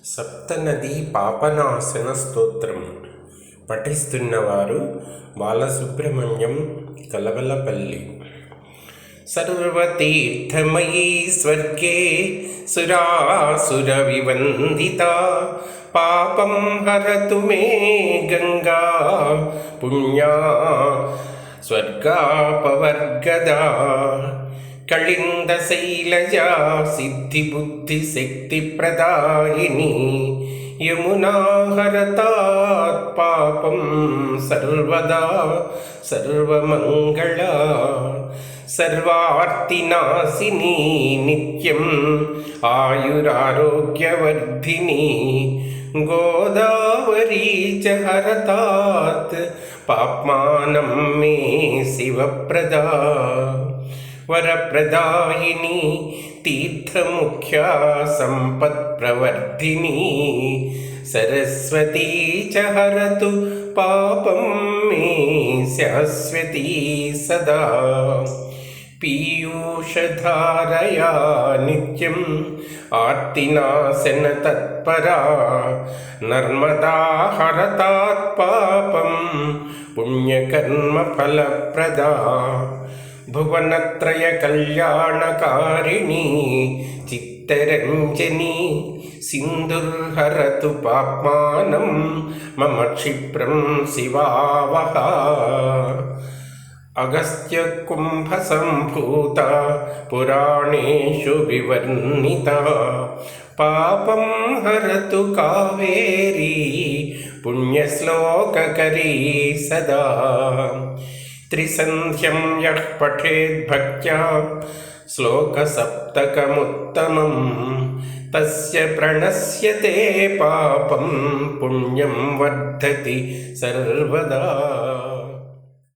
సప్తనది పాపనాశన స్తోత్రం పఠిస్తున్నవారు బాలసుబ్రహ్మణ్యం కలవలపల్లి. సర్వతీర్థమయీ స్వర్గే సురాసురవివందితా పాపం హరతు మే గంగా పుణ్యా స్వర్గాపవర్గదా. కళింద శైలజా సిద్ధి బుద్ధి శక్తి ప్రదాయిని యమునా హరతాత్ పాపం సర్వదా సర్వమంగళ. సర్వార్తినాశిని నిత్యం ఆయురారోగ్యవర్ధిని గోదావరీ చ హరతాత్ పాప్మానం మే శివప్రదా. వరప్రదాయిని తీర్థముఖ్యా సంపత్ప్రవర్ధిని సరస్వతీ చ హరతు పాపం మే శాశ్వతీ సదా. పీయూషధారయా నిత్యం ఆర్తినాశన తత్పరా నర్మదా హరతాత్ పాపం పుణ్యకర్మ ఫలప్రదా. భువనత్రయ కళ్యాణకారిణి చిత్తరంజని సింధుర్హరతు పాప్మానం మమ క్షిప్రం శివావహ. అగస్త్య కుంభ సంభూత పురాణేషు వివర్ణిత పాపం హరతు కావేరీ పుణ్యశ్లోకకరీ సదా. త్రిసంధ్యం యః పఠేద్భక్త్యా శ్లోకసప్తకముత్తమం తస్య ప్రణశ్యతే పాపం పుణ్యం వర్ధతి సర్వదా.